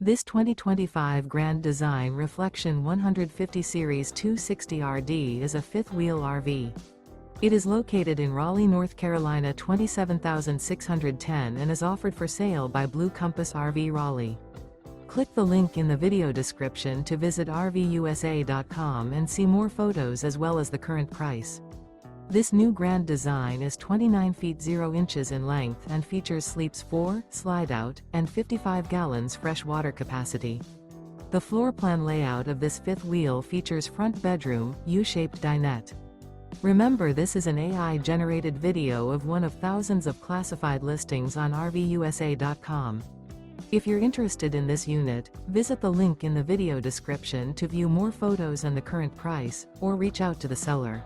This 2025 Grand Design Reflection 150 Series 260RD is a fifth-wheel RV. It is located in Raleigh, North Carolina 27610 and is offered for sale by Blue Compass RV Raleigh. Click the link in the video description to visit RVUSA.com and see more photos as well as the current price. This new Grand Design is 29 feet 0 inches in length and features sleeps 4, Slideout, and 55 gallons fresh water capacity. The floor plan layout of this fifth wheel features front bedroom, U-shaped dinette. Remember, this is an AI-generated video of one of thousands of classified listings on RVUSA.com. If you're interested in this unit, visit the link in the video description to view more photos and the current price, or reach out to the seller.